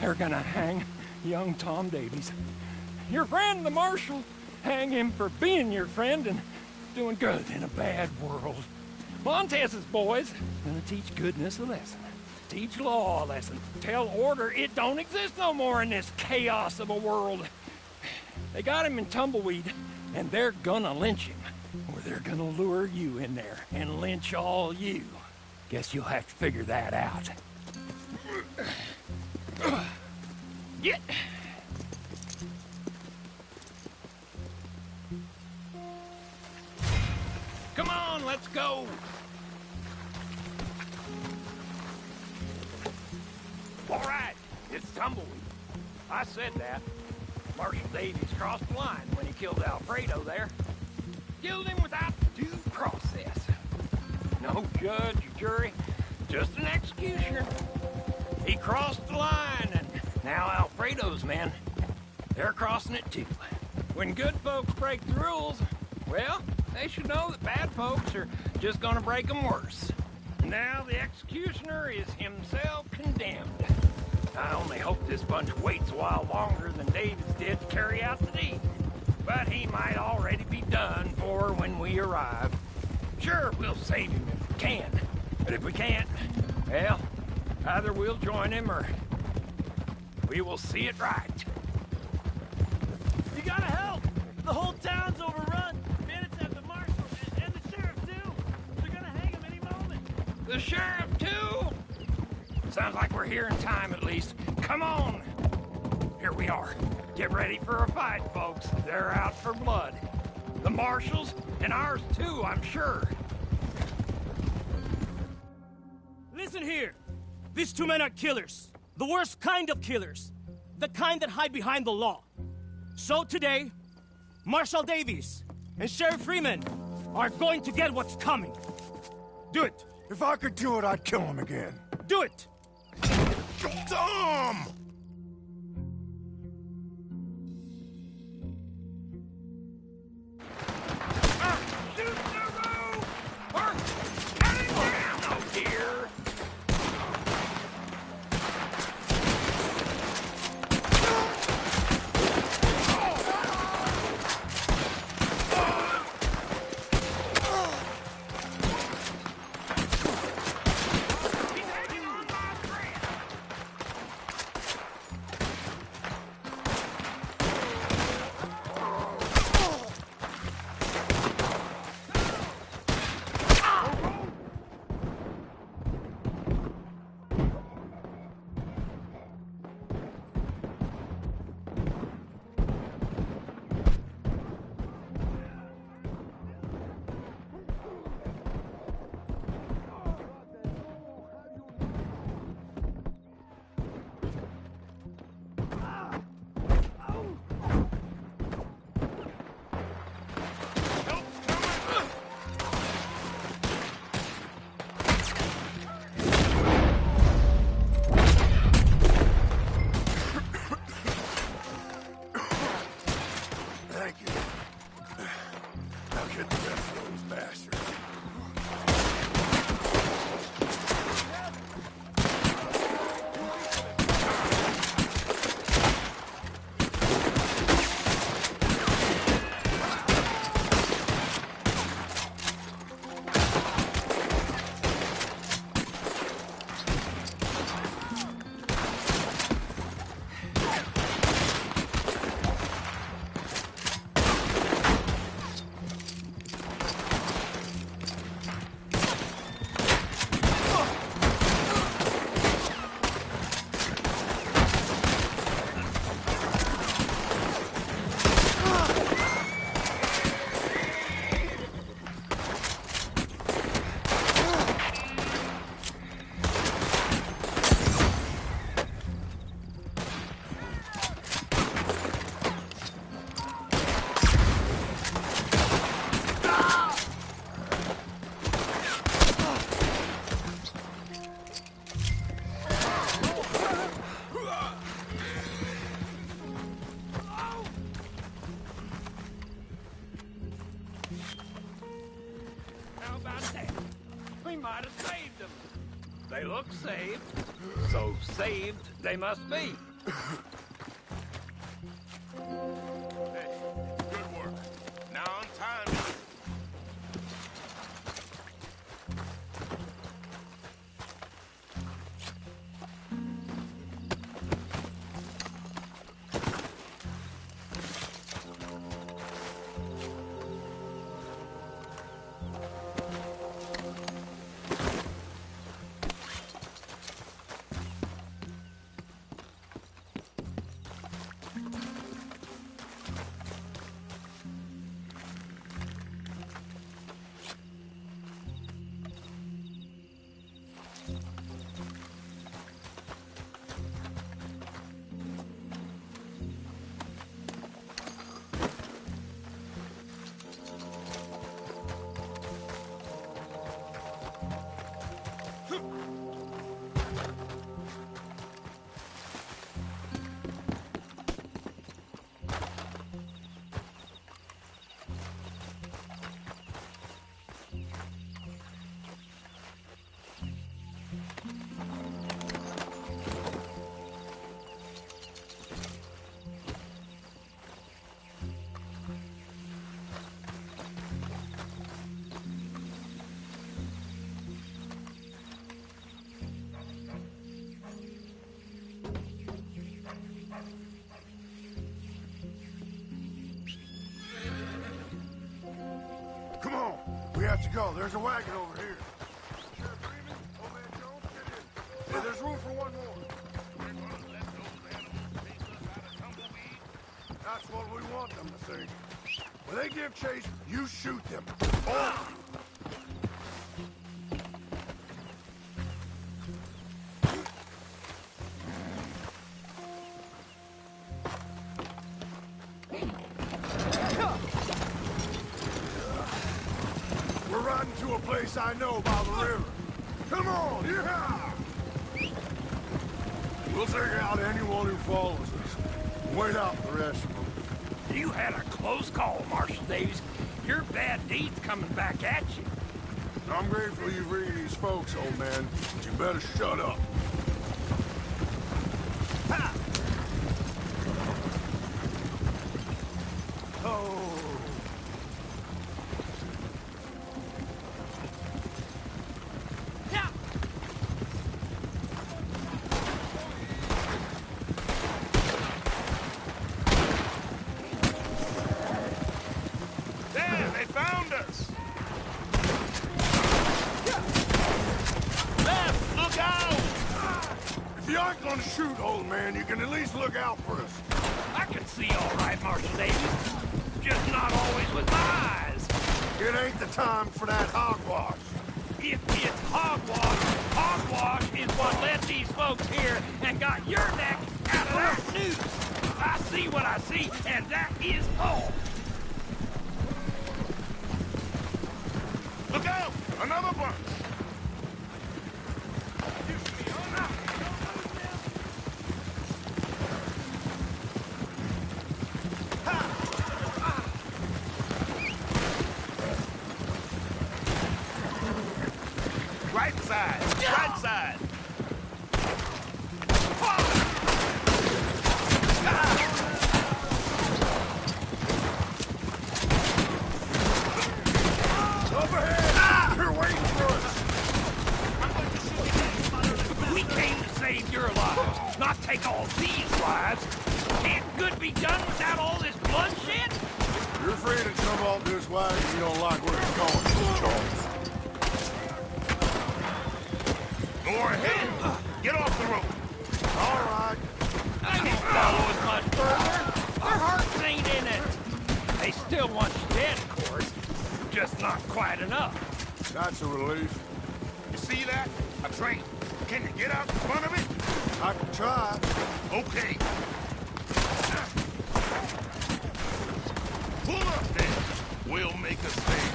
They're gonna hang young Tom Davies. Your friend, the marshal, hang him for being your friend and doing good in a bad world. Montez's boys gonna teach goodness a lesson. Teach law a lesson. Tell order it don't exist no more in this chaos of a world. They got him in Tumbleweed, and they're gonna lynch him. Or they're gonna lure you in there and lynch all you. Guess you'll have to figure that out. Get. Come on, let's go. All right, it's Tumbleweed. I said that. Marshal Davies crossed the line when he killed Alfredo there. Killed him without due process. No judge or jury, just an executioner. He crossed the line, and now Alfredo's men, they're crossing it too. When good folks break the rules, well, they should know that bad folks are just gonna break them worse. Now the executioner is himself condemned. I only hope this bunch waits a while longer than Davies did to carry out the deed. But he might already be done for when we arrive. Sure, we'll save him if we can. But if we can't, well, either we'll join him or we will see it right. You gotta help! The whole town's overrun! Bandits have the marshal and the sheriff too! They're gonna hang him any moment! The sheriff too? Sounds like we're here in time at least. Come on! Here we are. Get ready for a fight, folks. They're out for blood. The marshals, and ours too, I'm sure. Listen here! These two men are killers. The worst kind of killers. The kind that hide behind the law. So today, Marshal Davies and Sheriff Freeman are going to get what's coming. Do it! If I could do it, I'd kill him again. Do it! Tom! Shoot the roof! Or cut it down, oh dear! They look saved, so saved they must be. Hey, good work. Now on time. Come on, we have to go. There's a wagon over here. Sheriff Freeman, Old Man Jones, get in. Hey, there's room for one more. We're gonna let those animals chase us out of tumbleweed. That's what we want them to think. When they give chase, you shoot them. All of you. We're riding to a place I know by the river. Come on, yeah! We'll take out anyone who follows us. Wait out the rest of them. You had a close call, Marshal Davies. Your bad deed's coming back at you. I'm grateful you bring these folks, old man, but you better shut up. Ha! Oh. Yeah. There, they found us. Left, look out! If you aren't gonna shoot, old man, you can at least look out for us. I can see all right, Marshal Davies. Just not always with my eyes. It ain't the time for that hogwash. If it's hogwash is what led these folks here and got your neck out of that noose. I see what I see, and that is all. Look out! Another bunch! Right side! Right side! Overhead! You're waiting for us! We came to save your lives, not take all these lives. Can't good be done without all this bloodshed? You're free to jump off this wagon if you don't like where it's going, Charles. Go ahead! Get off the road! All right. I can't follow as much further. Their hearts ain't in it. They still want you dead, of course. Just not quite enough. That's a relief. You see that? A train. Can you get out in front of it? I can try. Okay. Pull up then. We'll make a stand.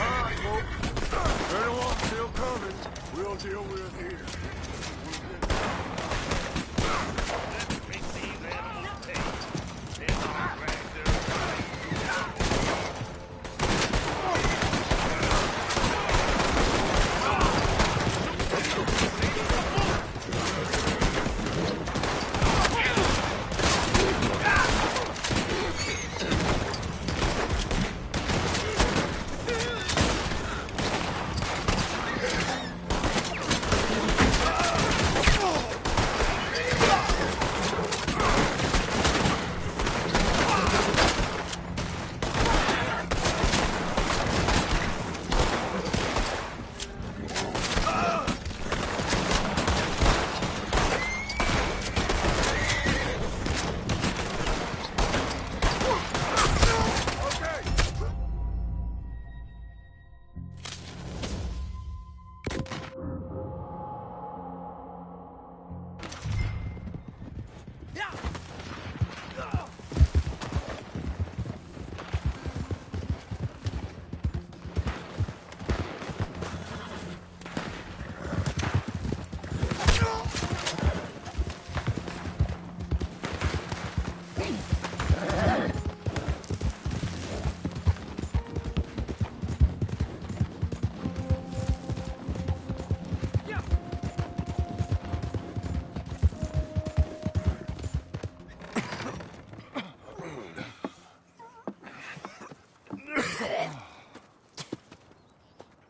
All right, folks. If anyone's still coming, we'll deal with it here. Let's make these animals pay. They're gonna drag their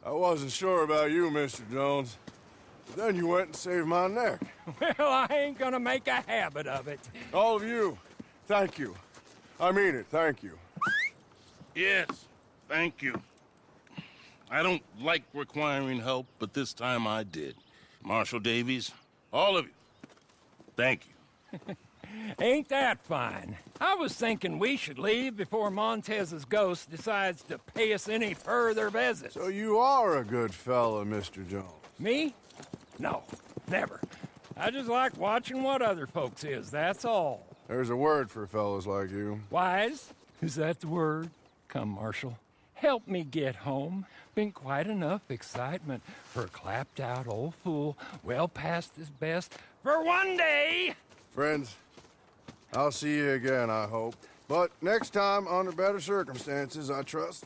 I wasn't sure about you, Mr. Jones. But then you went and saved my neck. Well, I ain't gonna make a habit of it. All of you, thank you. I mean it, thank you. Yes, thank you. I don't like requiring help, but this time I did. Marshal Davies, all of you, thank you. Ain't that fine? I was thinking we should leave before Montez's ghost decides to pay us any further visits. So you are a good fella, Mr. Jones. Me? No, never. I just like watching what other folks is, that's all. There's a word for fellas like you. Wise? Is that the word? Come, Marshal. Help me get home. Been quite enough excitement for a clapped-out old fool well past his best for one day. Friends, I'll see you again, I hope. But next time, under better circumstances, I trust.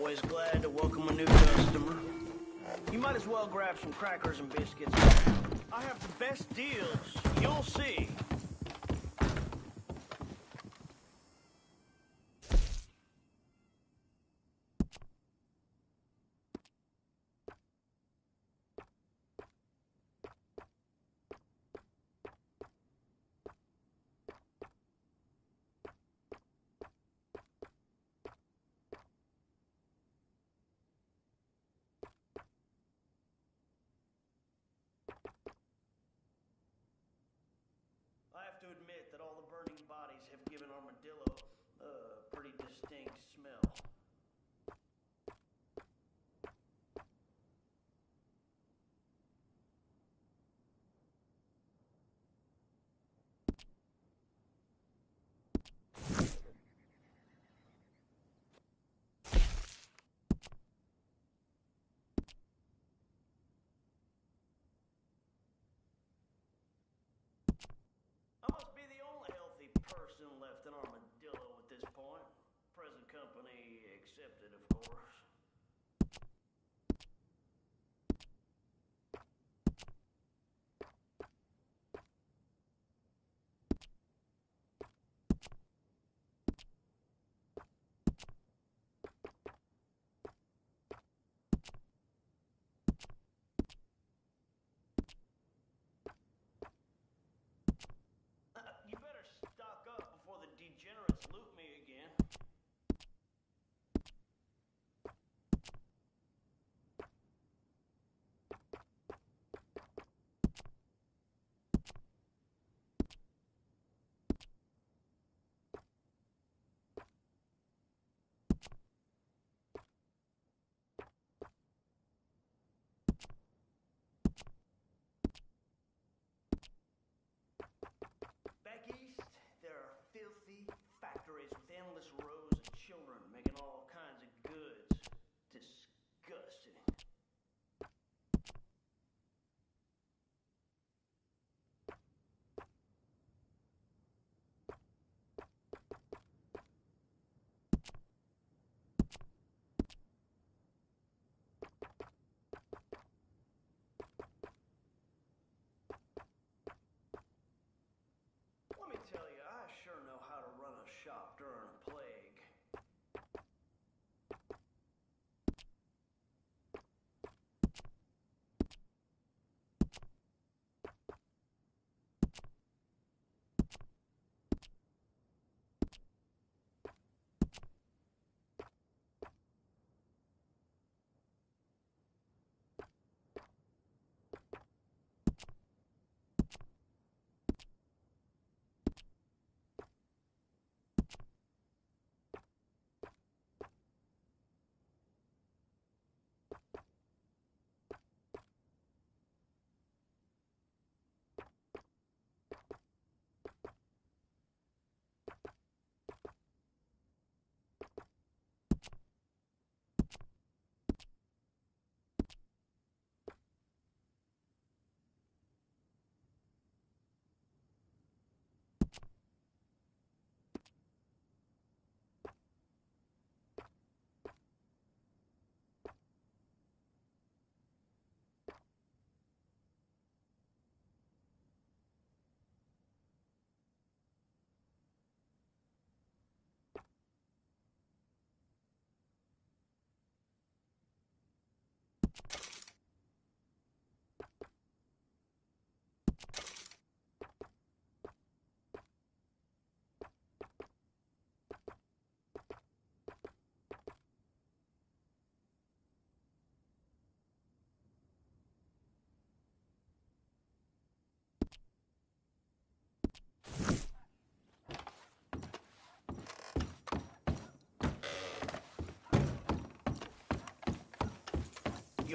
Always glad to welcome a new customer. You might as well grab some crackers and biscuits. I have the best deals, you'll see.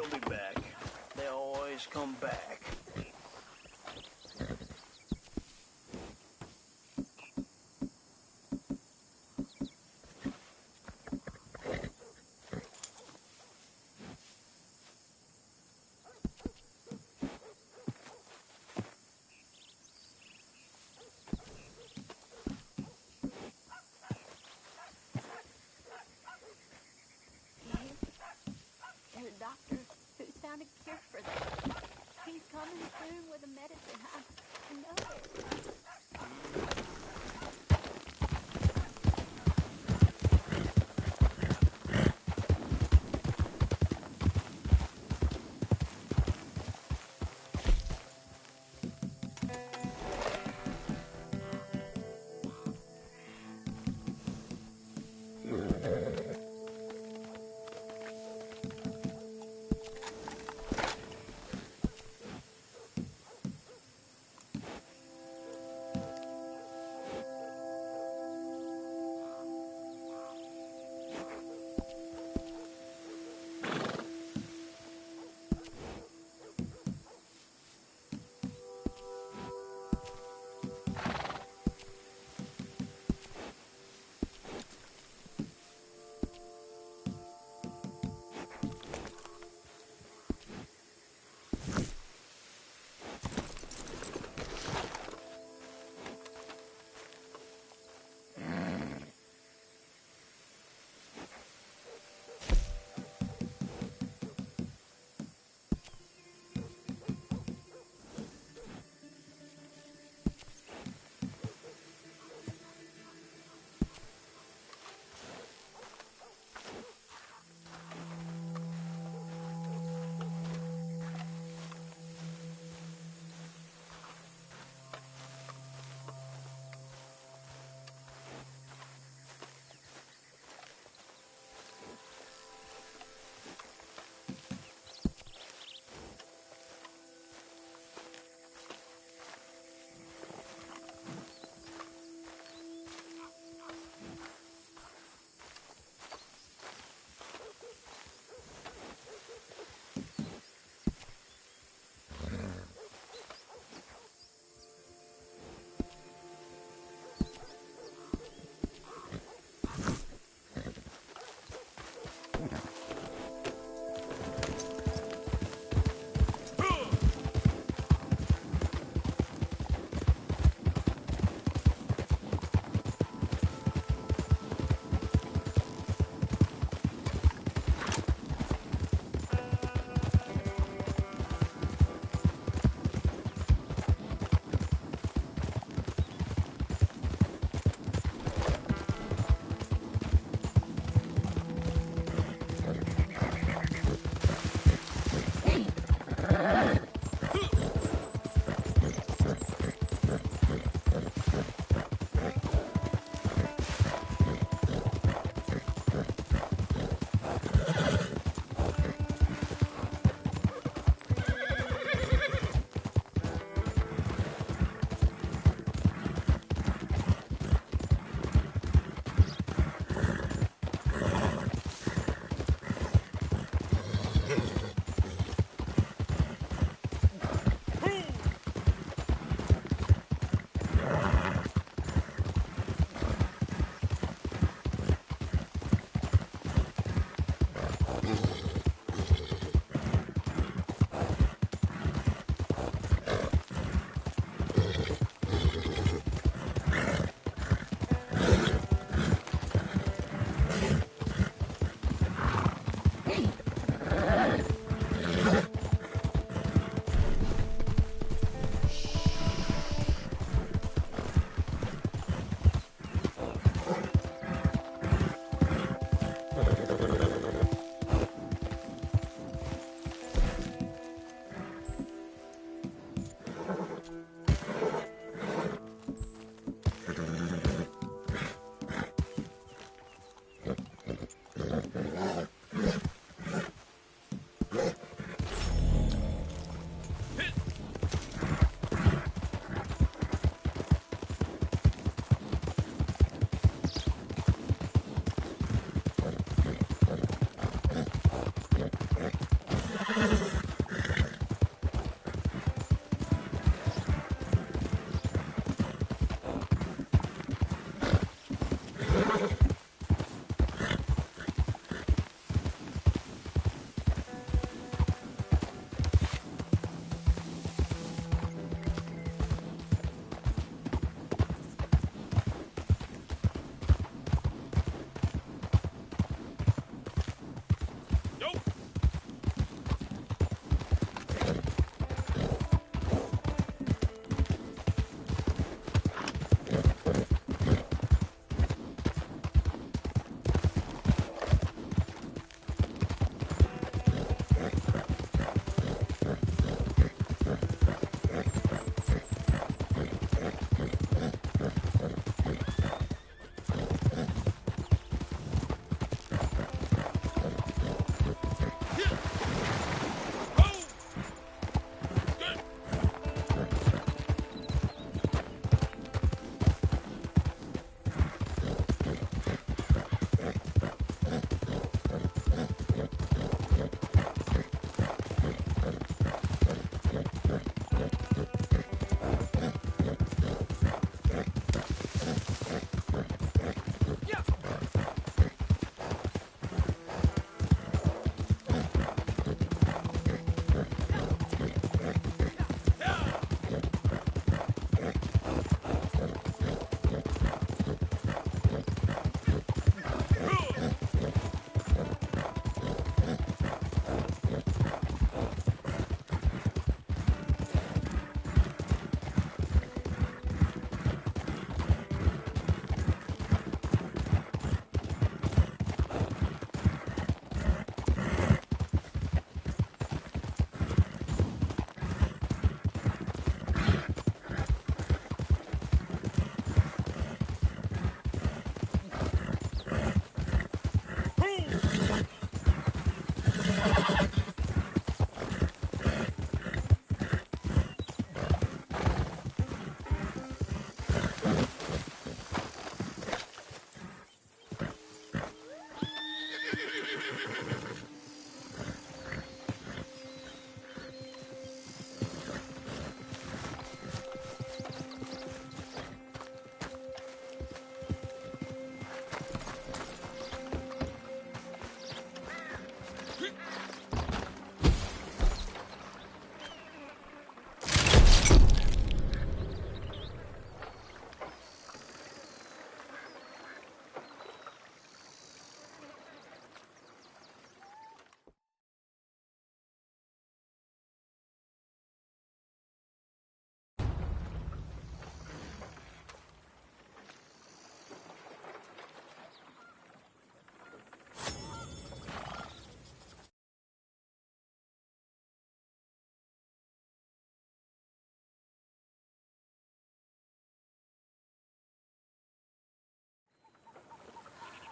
They'll be back. They always come back. There's a doctor who's found a cure for them. He's coming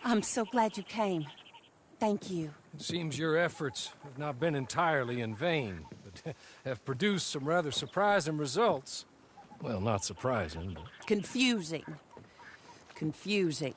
I'm so glad you came. Thank you. It seems your efforts have not been entirely in vain, but have produced some rather surprising results. Well, not surprising, but... Confusing. Confusing.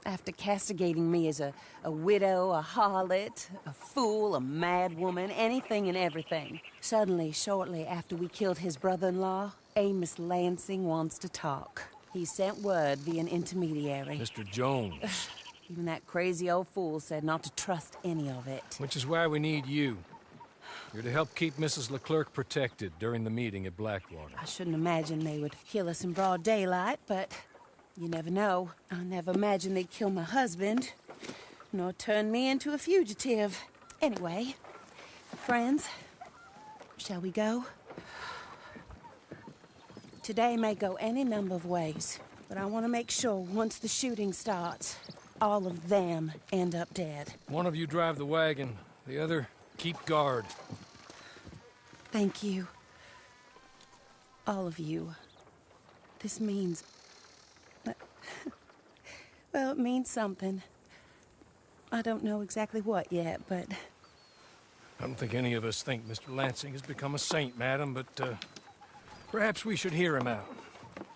After castigating me as a widow, a harlot, a fool, a mad woman, anything and everything, suddenly, shortly after we killed his brother-in-law, Amos Lansing wants to talk. He sent word via an intermediary. Mr. Jones. Even that crazy old fool said not to trust any of it. Which is why we need you. You're to help keep Mrs. Leclerc protected during the meeting at Blackwater. I shouldn't imagine they would kill us in broad daylight, but you never know. I never imagined they'd kill my husband, nor turn me into a fugitive. Anyway, friends, shall we go? Today may go any number of ways, but I want to make sure once the shooting starts, all of them end up dead. One of you drive the wagon, the other keep guard. Thank you. All of you. This means... well, it means something. I don't know exactly what yet, but... I don't think any of us think Mr. Lansing has become a saint, madam, but perhaps we should hear him out.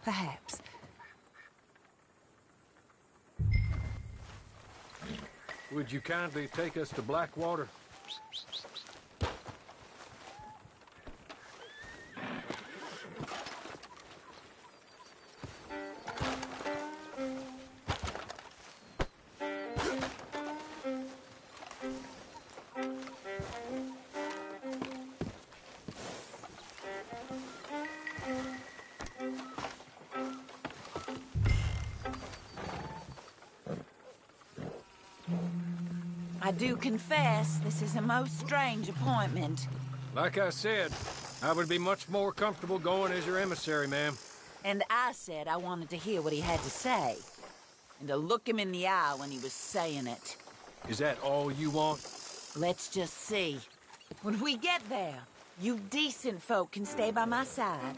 Perhaps. Would you kindly take us to Blackwater? I do confess, this is a most strange appointment. Like I said, I would be much more comfortable going as your emissary, ma'am. And I said I wanted to hear what he had to say. And to look him in the eye when he was saying it. Is that all you want? Let's just see. When we get there, you decent folk can stay by my side.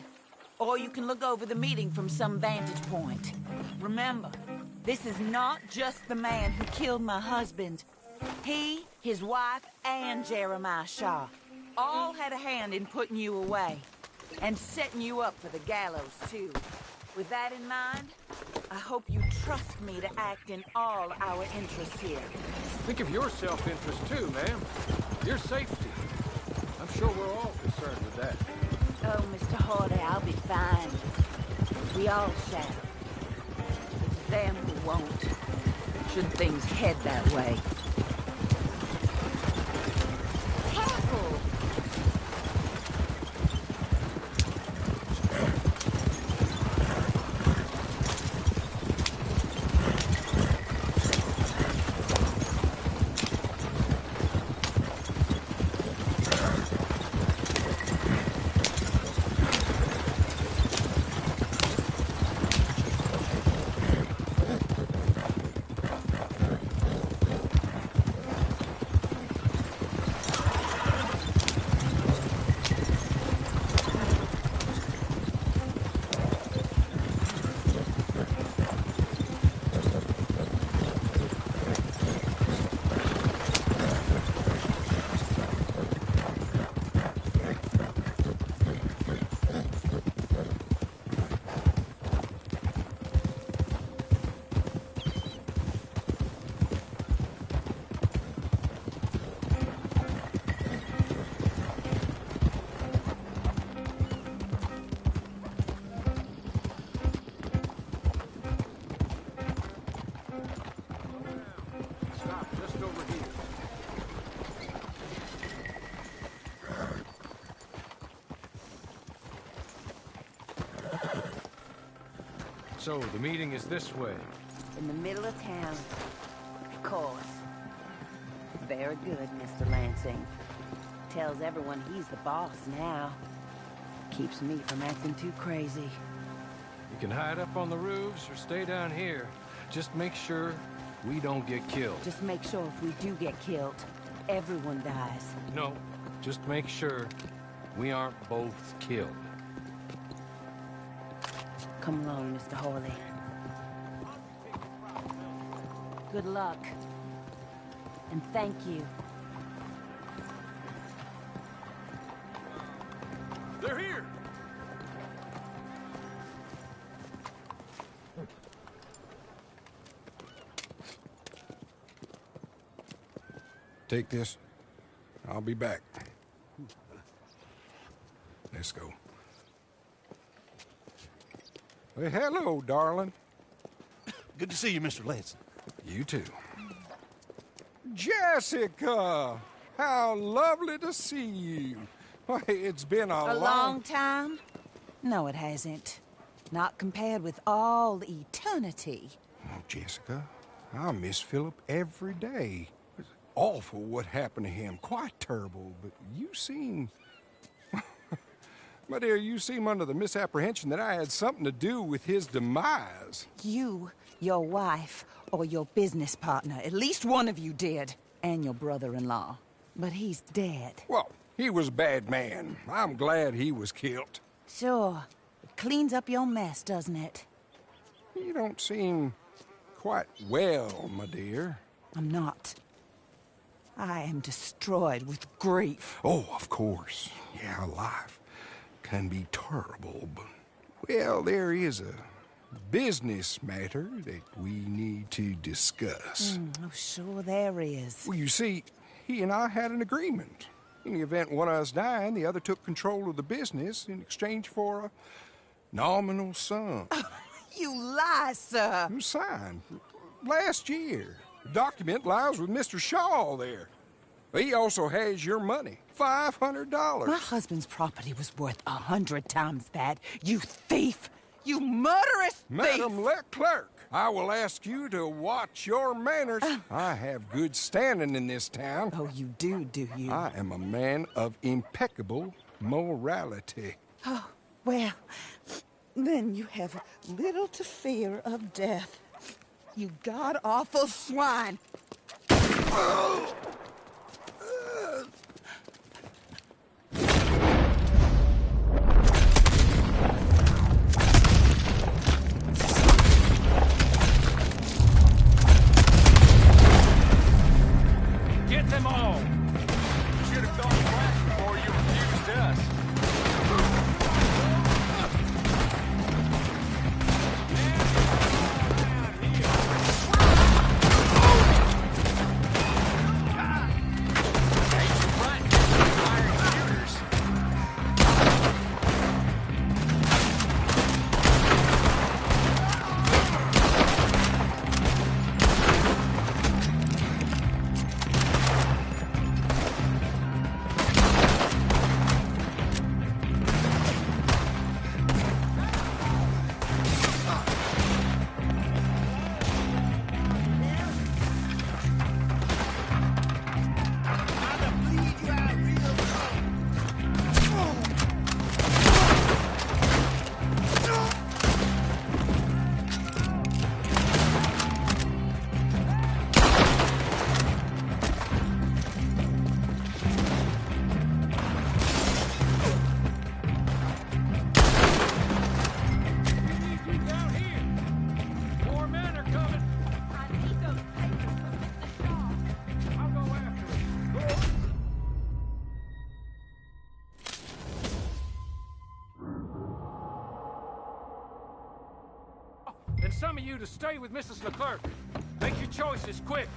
Or you can look over the meeting from some vantage point. Remember, this is not just the man who killed my husband. He, his wife, and Jeremiah Shaw all had a hand in putting you away. And setting you up for the gallows, too. With that in mind, I hope you trust me to act in all our interests here. Think of your self-interest, too, ma'am. Your safety. I'm sure we're all concerned with that. Oh, Mr. Hawley, I'll be fine. We all shall. It's them who won't. Should things head that way. Careful! So, the meeting is this way. In the middle of town. Of course. Very good, Mr. Lansing. Tells everyone he's the boss now. Keeps me from acting too crazy. You can hide up on the roofs or stay down here. Just make sure we don't get killed. Just make sure if we do get killed, everyone dies. No, just make sure we aren't both killed. Come along, Mr. Hawley. Good luck. And thank you. They're here! Take this. I'll be back. Let's go. Well, hello, darling. Good to see you, Mr. Ledson. You too. Jessica! How lovely to see you. Why, it's been A long time? No, it hasn't. Not compared with all eternity. Oh, Jessica, I miss Philip every day. It's awful what happened to him. Quite terrible, but you seem... My dear, you seem under the misapprehension that I had something to do with his demise. You, your wife, or your business partner, at least one of you did. And your brother-in-law. But he's dead. Well, he was a bad man. I'm glad he was killed. Sure. It cleans up your mess, doesn't it? You don't seem quite well, my dear. I'm not. I am destroyed with grief. Oh, of course. Yeah, life can be terrible, but... Well, there is a business matter that we need to discuss. Oh, sure there is. Well, you see, he and I had an agreement. In the event one of us died, the other took control of the business in exchange for a nominal sum. You lie, sir. It was signed last year. The document lies with Mr. Shaw there. He also has your money, $500. My husband's property was worth 100 times that. You thief! You murderous thief! Madam Leclerc, I will ask you to watch your manners. I have good standing in this town. Oh, you do you? I am a man of impeccable morality. Oh, well, then you have little to fear of death. You god-awful swine! Get them all! Should have gone flash before you refused us. And some of you to stay with Mrs. Leclerc. Make your choices quick.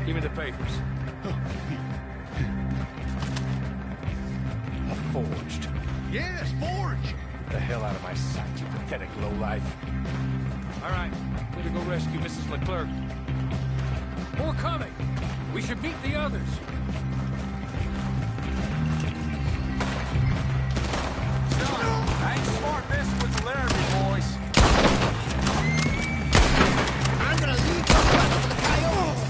Give me the papers. Forged. Yes, forged. Get the hell out of my sight, you pathetic lowlife. All right, we're to go rescue Mrs. Leclerc. More coming. We should meet the others. I ain't smart messing with the Laramie boys. I'm gonna leave the guts for the coyotes.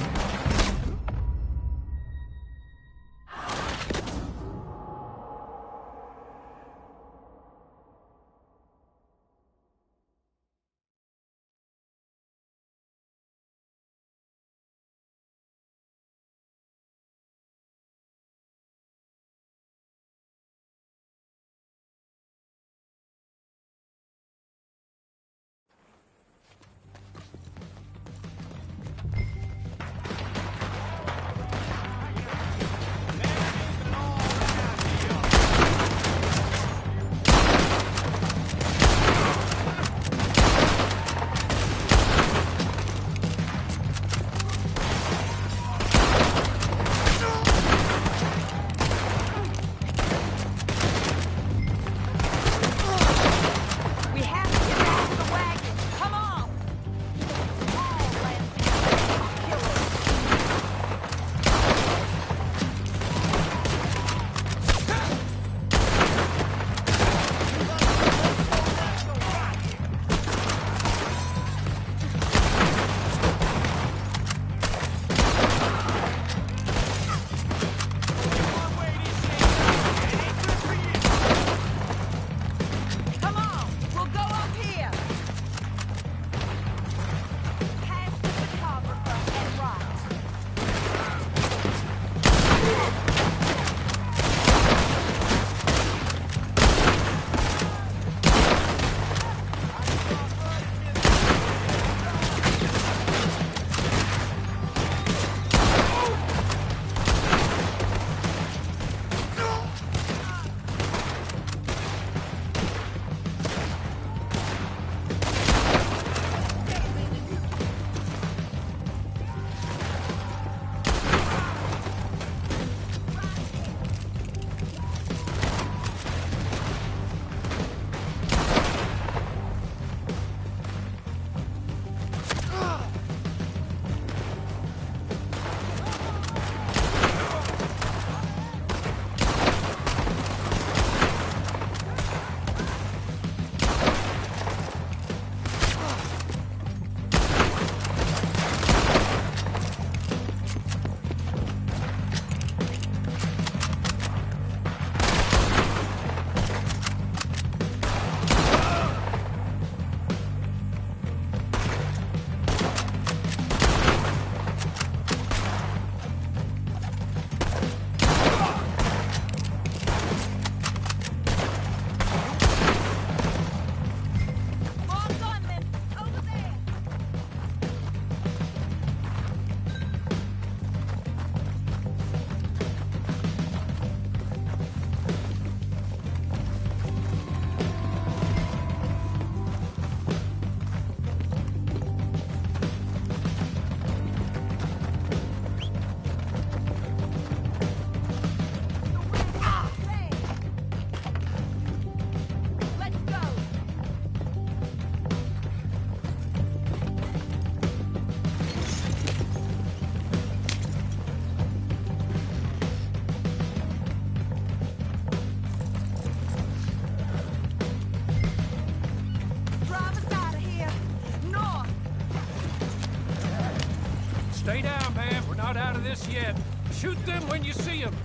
Stay down, man. We're not out of this yet. Shoot them when you see them.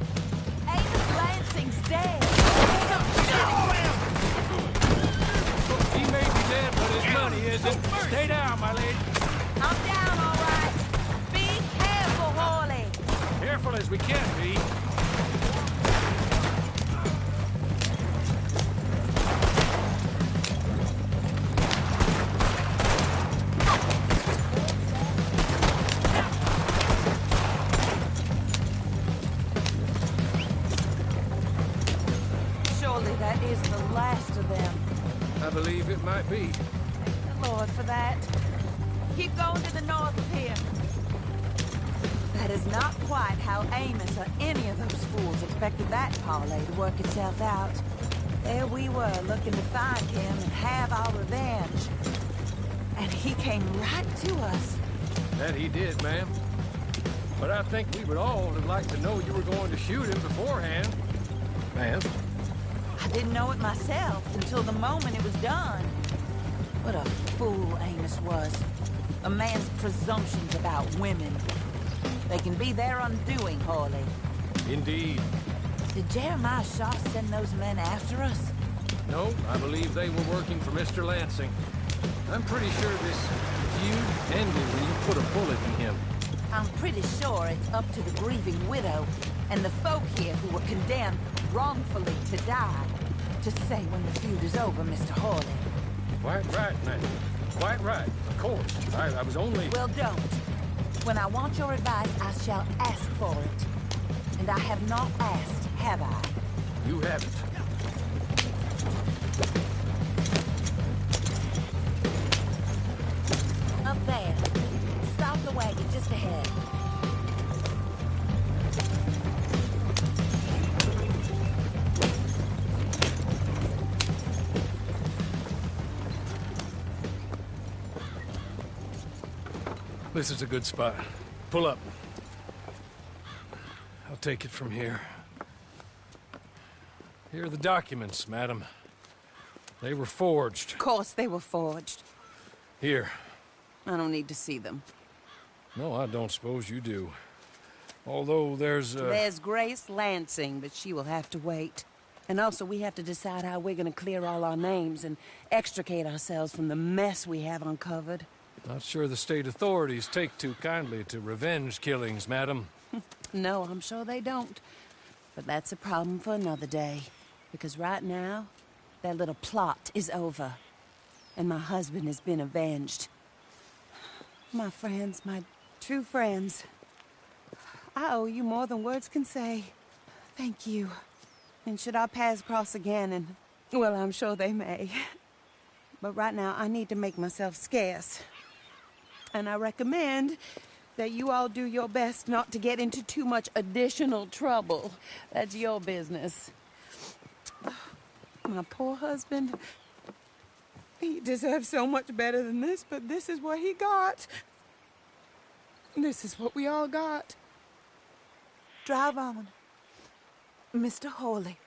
Amos Lansing's dead. He may be dead, but his money isn't. Stay down, my lady. I'm down, all right. Be careful, Hawley. Careful as we can be. Surely that is the last of them. I believe it might be. Thank the Lord for that. Keep going to the north of here. That is not quite how Amos or any of those fools expected that parlay to work itself out. There we were, looking to find him and have our revenge. And he came right to us. That he did, ma'am. But I think we would all have liked to know you were going to shoot him beforehand. Ma'am. I didn't know it myself until the moment it was done. What a fool Amos was. A man's presumptions about women. They can be their undoing, Hawley. Indeed. Did Jeremiah Shaw send those men after us? No, I believe they were working for Mr. Lansing. I'm pretty sure this feud ended when you put a bullet in him. I'm pretty sure it's up to the grieving widow and the folk here who were condemned wrongfully to die to say when the feud is over, Mr. Hawley. Quite right, ma'am. Quite right. Of course. I was only... Well, don't. When I want your advice, I shall ask for it. And I have not asked, have I? You haven't. Up there. Stop the wagon just ahead. This is a good spot. Pull up. I'll take it from here. Here are the documents, madam. They were forged. Of course they were forged. Here. I don't need to see them. No, I don't suppose you do. Although there's There's Grace Lansing, but she will have to wait. And also, we have to decide how we're gonna clear all our names and extricate ourselves from the mess we have uncovered. Not sure the state authorities take too kindly to revenge killings, madam. No, I'm sure they don't. But that's a problem for another day. Because right now, that little plot is over. And my husband has been avenged. My friends, my true friends. I owe you more than words can say. Thank you. And should our paths cross again, and... well, I'm sure they may. But right now, I need to make myself scarce. And I recommend that you all do your best not to get into too much additional trouble. That's your business. My poor husband. He deserves so much better than this, but this is what he got. This is what we all got. Drive on. Mr. Hawley.